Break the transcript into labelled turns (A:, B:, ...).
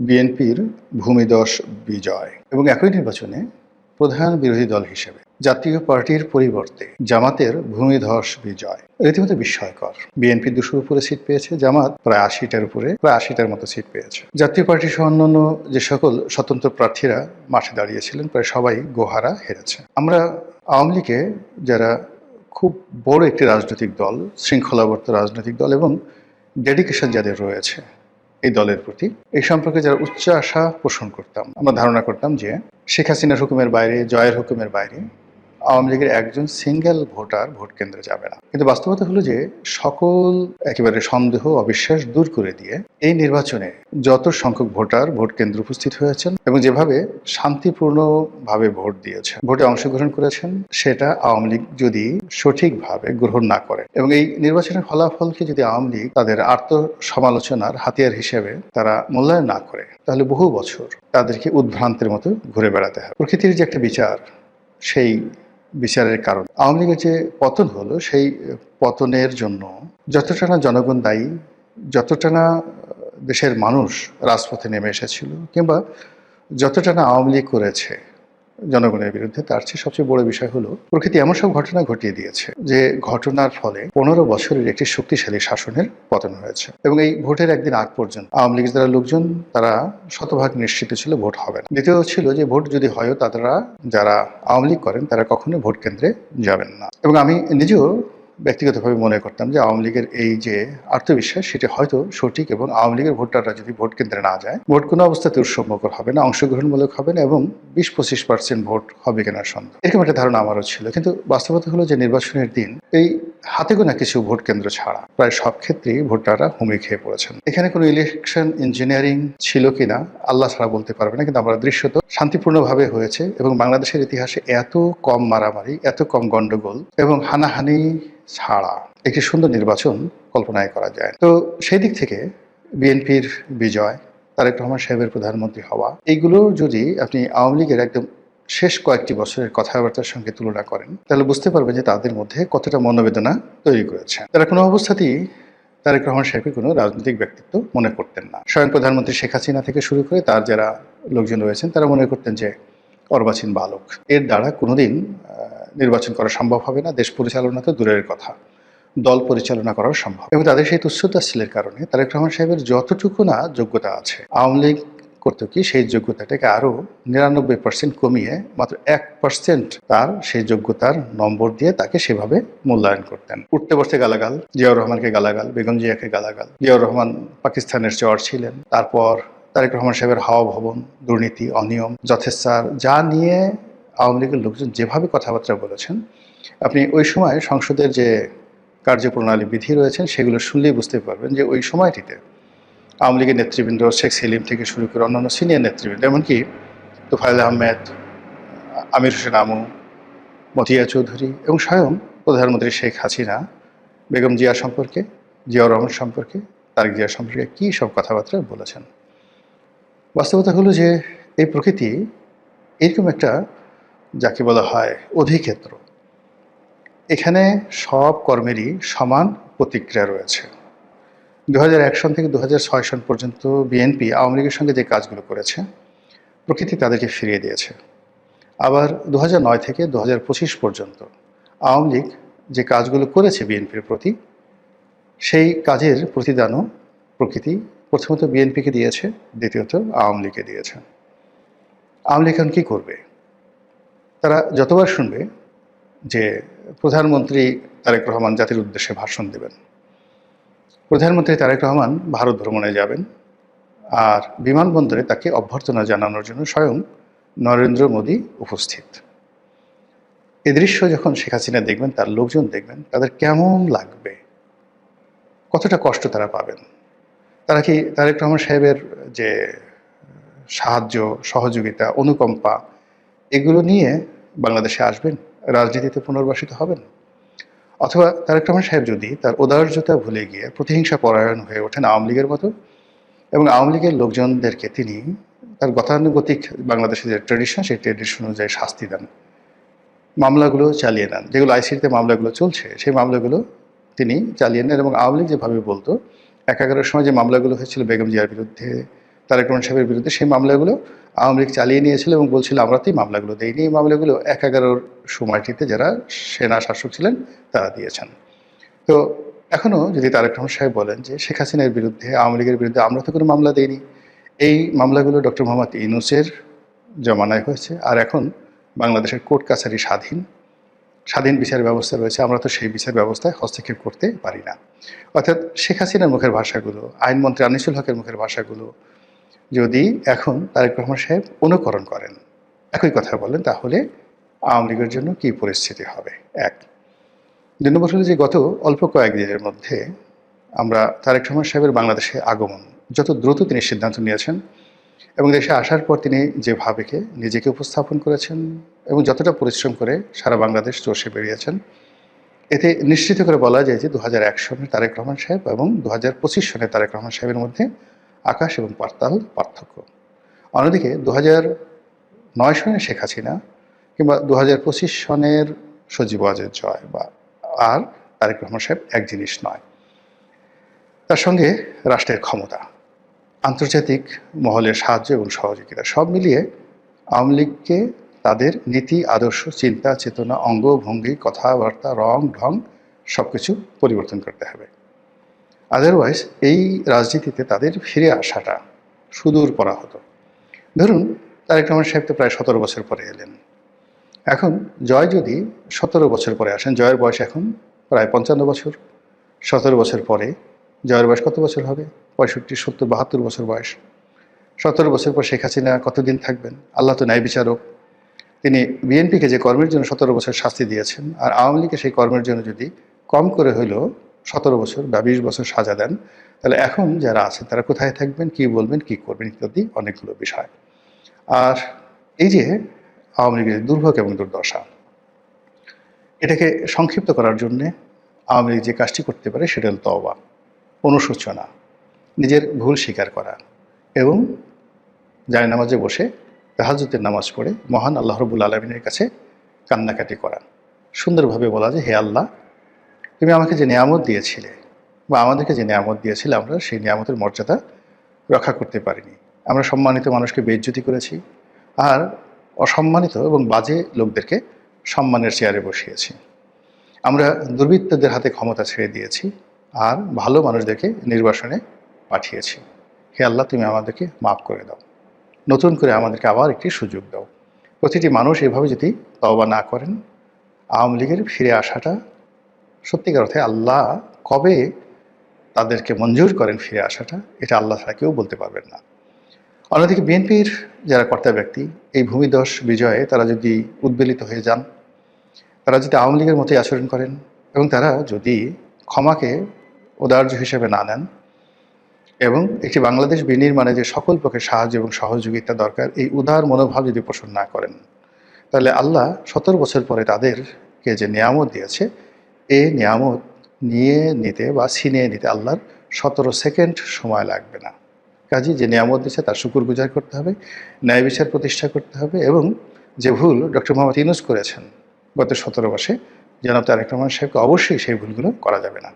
A: বিএনপির ভূমিধস বিজয় এবং একই নির্বাচনে প্রধান বিরোধী দল হিসেবে জাতীয় পার্টির পরিবর্তে জামাতের ভূমিধস বিজয় রীতিমতো বিস্ময়কর। বিএনপি 200-র উপরে সিট পেয়েছে, জামাত প্রায় 80টার উপরে, প্রায় 80টার মতো সিট পেয়েছে। জাতীয় পার্টি সহ অন্যান্য যে সকল স্বতন্ত্র প্রার্থীরা মাঠে দাঁড়িয়েছিলেন প্রায় সবাই গোহারা হেরেছে। আমরা আওয়ামী লীগে যারা খুব বড় একটি রাজনৈতিক দল, শৃঙ্খলাবদ্ধ রাজনৈতিক দল এবং ডেডিকেশন যাদের রয়েছে এই দলের প্রতি, এই সম্পর্কে যারা উচ্চ আশা পোষণ করতাম, আমরা ধারণা করতাম যে শেখ হাসিনার হুকুমের বাইরে, জয়ের হুকুমের বাইরে আওয়ামী লীগের একজন সিঙ্গেল ভোটার ভোট কেন্দ্রে যাবে না। কিন্তু বাস্তবতা হলো যে সকল একেবারে সন্দেহ অবিশ্বাস দূর করে দিয়ে এই নির্বাচনে যত সংখ্যক ভোটার ভোট কেন্দ্রে উপস্থিত হয়েছেন এবং যেভাবে শান্তিপূর্ণভাবে ভোট দিয়েছেন, ভোটে অংশগ্রহণ করেছেন, সেটা আওয়ামী লীগ যদি সঠিকভাবে গ্রহণ না করে এবং এই নির্বাচনের ফলাফলকে যদি আওয়ামী লীগ তাদের আত্মসমালোচনার হাতিয়ার হিসেবে তারা মূল্যায়ন না করে, তাহলে বহু বছর তাদেরকে উদ্ভ্রান্তের মতো ঘুরে বেড়াতে হয়। প্রকৃতির যে একটা বিচার, সেই বিচারের কারণ আওয়ামী লীগের যে পতন হলো, সেই পতনের জন্য যতটা না জনগণ দায়ী, যতটা না দেশের মানুষ রাজপথে নেমে এসেছিল, কিংবা যতটা না আওয়ামী লীগ করেছে জনগণের বিরুদ্ধে, তার চেয়ে সবচেয়ে বড় বিষয় হলো প্রকৃতি এমন সব ঘটনা ঘটিয়ে দিয়েছে যে ঘটনার ফলে 15 বছরের একটি শক্তিশালী শাসনের পতন হয়েছে। এবং এই ভোটের একদিন আগ পর্যন্ত আওয়ামী লীগের যারা লোকজন তারা শতভাগ নিশ্চিত ছিল ভোট হবে না। দ্বিতীয় ছিল যে ভোট যদি হয়, তারা যারা আওয়ামী লীগ করেন তারা কখনো ভোট কেন্দ্রে যাবেন না। এবং আমি নিজেও ব্যক্তিগতভাবে মনে করতাম যে আওয়ামী লীগের এই যে আত্মবিশ্বাস, সেটা হয়তো সঠিক এবং আওয়ামী লীগের ভোটাররা যদি ভোট কেন্দ্রে না যায়, ভোট কোনো অবস্থাতে উৎসবমুখর হবে না, অংশগ্রহণমূলক হবে না এবং 20-25% ভোট হবে কিনা সন্দেহ, এরকম একটা ধারণা আমারও ছিল। কিন্তু বাস্তবতা হলো যে নির্বাচনের দিন এই হাতে গোনা কিছু ভোট কেন্দ্র ছাড়া প্রায় সব ক্ষেত্রেই ভোটাররা হুমড়ি খেয়ে পড়েছেন। এখানে কোনো ইলেকশন ইঞ্জিনিয়ারিং ছিল কিনা আল্লাহ ছাড়া বলতে পারবে না, কিন্তু আমরা দৃশ্যত শান্তিপূর্ণভাবে হয়েছে এবং বাংলাদেশের ইতিহাসে এত কম মারামারি, এত কম গন্ডগোল এবং হানাহানি ছাড়া একটি সুন্দর নির্বাচন কল্পনায় করা যায়। তো সেই দিক থেকে বিএনপির বিজয়, তারেক রহমান সাহেবের প্রধানমন্ত্রী হওয়া, এইগুলো যদি আপনি আওয়ামী লীগের একদম শেষ কয়েকটি বছরের কথাবার্তার সঙ্গে তুলনা করেন, তাহলে বুঝতে পারবেন যে তাদের মধ্যে কতটা মনোবেদনা তৈরি করেছে। তারা কোনো অবস্থাতেই তারেক রহমান সাহেবকে কোনো রাজনৈতিক ব্যক্তিত্ব মনে করতেন না। স্বয়ং প্রধানমন্ত্রী শেখ হাসিনা থেকে শুরু করে তার যারা লোকজন রয়েছেন তারা মনে করতেন যে অর্বাচীন বালক, এর দ্বারা কোনোদিন নির্বাচন করা সম্ভব হবে না, দেশ পরিচালনা তো দূরের কথা, দল পরিচালনা করাও সম্ভব। এবং তাদের সেই তুচ্ছতাচ্ছিলের কারণে তারেক রহমান সাহেবের যতটুকু না যোগ্যতা আছে, আওয়ামী লীগ করতো কি সেই যোগ্যতাটাকে আরও 99% কমিয়ে মাত্র 1% তার সেই যোগ্যতার নম্বর দিয়ে তাকে সেভাবে মূল্যায়ন করতেন। উঠতে বসতে গালাগাল, জিয়াউর রহমানকে গালাগাল, বেগম জিয়াকে গালাগাল। জিয়াউর রহমান পাকিস্তানের চর ছিলেন, তারপর তারেক রহমান সাহেবের হাওয়া ভবন, দুর্নীতি, অনিয়ম, যথেচ্ছার, যা নিয়ে আওয়ামী লীগের লোকজন যেভাবে কথাবার্তা বলেছেন, আপনি ওই সময় সংসদের যে কার্যপ্রণালী বিধি রয়েছেন সেগুলো শুনলেই বুঝতে পারবেন যে ওই সময়টিতে আওয়ামী লীগের নেতৃবৃন্দ, শেখ সেলিম থেকে শুরু করে অন্যান্য সিনিয়র নেতৃবৃন্দ, এমনকি তোফায়েল আহমেদ, আমির হোসেন আমু, মতিয়া চৌধুরী এবং স্বয়ং প্রধানমন্ত্রী শেখ হাসিনা বেগম জিয়া সম্পর্কে, জিয়াউর রহমান সম্পর্কে, তারেক জিয়া সম্পর্কে কী সব কথাবার্তা বলেছেন। বাস্তবতা হলো যে এই প্রকৃতি এরকম একটা, যাকে বলা হয় অধিক্ষেত্র, এখানে সব কর্মেরই সমান প্রতিক্রিয়া রয়েছে। 2001 সন থেকে 2006 সন পর্যন্ত বিএনপি আওয়ামী লীগের সঙ্গে যে কাজগুলো করেছে, প্রকৃতি তাদেরকে ফিরিয়ে দিয়েছে। আবার 2009 থেকে 2025 পর্যন্ত আওয়ামী লীগ যে কাজগুলো করেছে বিএনপির প্রতি, সেই কাজের প্রতিদানও প্রকৃতি প্রথমত বিএনপিকে দিয়েছে, দ্বিতীয়ত আওয়ামী লীগকে দিয়েছে। আওয়ামী লীগ এখন কী করবে? তারা যতবার শুনবে যে প্রধানমন্ত্রী তারেক রহমান জাতির উদ্দেশ্যে ভাষণ দেবেন, প্রধানমন্ত্রী তারেক রহমান ভারত ভ্রমণে যাবেন, আর বিমানবন্দরে তাকে অভ্যর্থনা জানানোর জন্য স্বয়ং নরেন্দ্র মোদী উপস্থিত, এই দৃশ্য যখন শেখ হাসিনা দেখবেন, তার লোকজন দেখবেন, তাদের কেমন লাগবে, কতটা কষ্ট তারা পাবেন। তারা কি তারেক রহমান সাহেবের যে সাহায্য, সহযোগিতা, অনুকম্পা, এগুলো নিয়ে বাংলাদেশে আসবেন, রাজনীতিতে পুনর্বাসিত হবেন? অথবা তারেক রহমান সাহেব যদি তার উদারতা ভুলে গিয়ে প্রতিহিংসা পরায়ণ হয়ে ওঠেন আওয়ামী লীগের মতো, এবং আওয়ামী লীগের লোকজনদেরকে তিনি তার গতানুগতিক বাংলাদেশের যে ট্রেডিশন, সেই ট্রেডিশন অনুযায়ী শাস্তি দেন, মামলাগুলো চালিয়ে নেন, যেগুলো আইসিটিতে মামলাগুলো চলছে সেই মামলাগুলো তিনি চালিয়ে নেন, এবং আওয়ামী লীগ যেভাবে বলতো 11-এর সময় যে মামলাগুলো হয়েছিল বেগম জিয়ার বিরুদ্ধে, তারেক রহমান সাহেবের বিরুদ্ধে সেই মামলাগুলো আওয়ামী লীগ চালিয়ে নিয়েছিল এবং বলছিল আমরা তো এই মামলাগুলো দেইনি। এই মামলাগুলো ১/১১ সময়টিতে যারা সেনা শাসক ছিলেন তারা দিয়েছেন। তো এখনও যদি তারেক রহমান সাহেব বলেন যে শেখ হাসিনার বিরুদ্ধে, আওয়ামী লীগের বিরুদ্ধে আমরা তো কোনো মামলা দেইনি, এই মামলাগুলো ডক্টর মোহাম্মদ ইউনূসের জমানায় হয়েছে, আর এখন বাংলাদেশের কোর্ট কাছারি স্বাধীন বিচার ব্যবস্থা রয়েছে, আমরা তো সেই বিচার ব্যবস্থায় হস্তক্ষেপ করতে পারি না। অর্থাৎ শেখ হাসিনার মুখের ভাষাগুলো, আইনমন্ত্রী আনিসুল হকের মুখের ভাষাগুলো যদি এখন তারেক রহমান সাহেব অনুকরণ করেন, একই কথা বলেন, তাহলে আওয়ামী লীগের জন্য কী পরিস্থিতি হবে। ১ ২ নম্বর হলো যে গত অল্প কয়েকদিনের মধ্যে আমরা তারেক রহমান সাহেবের বাংলাদেশে আগমন যত দ্রুত তিনি সিদ্ধান্ত নিয়েছেন এবং দেশে আসার পর তিনি যেভাবে নিজেকে উপস্থাপন করেছেন এবং যতটা পরিশ্রম করে সারা বাংলাদেশ চষে বেরিয়েছেন, এতে নিশ্চিত করে বলা যায় যে ২০০১ সনের তারেক রহমান সাহেব এবং ২০২৫ সনের তারেক রহমান সাহেবের মধ্যে আকাশ এবং পাতাল পার্থক্য। অন্যদিকে ২০০৯ সনের শেখ হাসিনা কিংবা ২০২৫ সনের সজীব ওয়াজেদ জয় বা আর তারেক রহমান সাহেব এক জিনিস নয়। তার সঙ্গে রাষ্ট্রের ক্ষমতা, আন্তর্জাতিক মহলের সাহায্য এবং সহযোগিতা সব মিলিয়ে আওয়ামী লীগকে তাদের নীতি, আদর্শ, চিন্তা, চেতনা, অঙ্গ, ভঙ্গি, কথাবার্তা, রং ঢং সব কিছু পরিবর্তন করতে হবে। আদারওয়াইজ এই রাজনীতিতে তাদের ফিরে আসাটা সুদূর পরা হতো। ধরুন তারেক রহমান সাহেব তো প্রায় ১৭ বছর পরে এলেন। এখন জয় যদি ১৭ বছর পরে আসেন, জয়ের বয়স এখন প্রায় ৫৫ বছর। ১৭ বছর পরে জয়ের বয়স কত বছর হবে? ৬৫, ৭০, ৭২ বছর বয়স। ১৭ বছর পর শেখ হাসিনা কতদিন থাকবেন? আল্লাহ তো ন্যায় বিচারক। তিনি বিএনপিকে যে কর্মের জন্য ১৭ বছর শাস্তি দিয়েছেন, আর আওয়ামী লীগকে সেই কর্মের জন্য যদি কম করে হইলেও ১৭ বছর বা ২০ বছর সাজা দেন, তাহলে এখন যারা আছেন তারা কোথায় থাকবেন, কী বলবেন, কী করবেন ইত্যাদি অনেকগুলো বিষয়। আর এই যে আওয়ামী লীগের দুর্ভোগ এবং দুর্দশা, এটাকে সংক্ষিপ্ত করার জন্যে আওয়ামী লীগ যে কাজটি করতে পারে সেটা হল তওবা, অনুশোচনা, নিজের ভুল স্বীকার করা এবং জায়নামাজে বসে তাহাজ্জুদের নামাজ পড়ে মহান আল্লাহ রাব্বুল আলামিনের কাছে কান্নাকাটি করা। সুন্দরভাবে বলা যে হে আল্লাহ, তুমি আমাকে যে নিয়ামত দিয়েছিলে বা আমাদেরকে যে নিয়ামত দিয়েছিলে, আমরা সেই নিয়ামতের মর্যাদা রক্ষা করতে পারিনি। আমরা সম্মানিত মানুষকে বেইজ্জতি করেছি আর অসম্মানিত এবং বাজে লোকদেরকে সম্মানের চেয়ারে বসিয়েছি। আমরা দুর্বৃত্তদের হাতে ক্ষমতা ছেড়ে দিয়েছি আর ভালো মানুষদেরকে নির্বাসনে পাঠিয়েছি। হে আল্লাহ, তুমি আমাদেরকে মাফ করে দাও, নতুন করে আমাদেরকে আবার একটি সুযোগ দাও। প্রতিটি মানুষ এভাবে যদি তওবা না করেন, আওয়ামী লীগের ফিরে আসাটা সত্যিকার অর্থে আল্লাহ কবে তাদেরকে মঞ্জুর করেন ফিরে আসাটা, এটা আল্লাহ ছাড়া কেউ বলতে পারবেন না। অন্যদিকে বিএনপির যারা কর্তা ব্যক্তি, এই ভূমিধস বিজয়ে তারা যদি উদ্বেলিত হয়ে যান, তারা যদি আওয়ামী লীগের মতোই আচরণ করেন এবং তারা যদি ক্ষমাকে উদার্য হিসেবে না নেন এবং একটি বাংলাদেশ বিনির্মাণে যে সকল পক্ষের সাহায্য এবং সহযোগিতা দরকার, এই উদার মনোভাব যদি পোষণ না করেন, তাহলে আল্লাহ ১৭ বছর পরে তাদেরকে যে নিয়ামত দিয়েছে, এই নিয়ামত নিয়ে নিতে বা ছিনিয়ে নিতে আল্লাহর ১৭ সেকেন্ড সময় লাগবে না। কাজেই যে নিয়ামত দিয়েছে তার শুকরগুজার করতে হবে, ন্যায় বিচার প্রতিষ্ঠা করতে হবে এবং যে ভুল ডক্টর মোহাম্মদ ইউনূস করেছেন গত ১৭ মাসে, জনাব তারেক রহমান সাহেবকে অবশ্যই সেই ভুলগুলো করা যাবে না।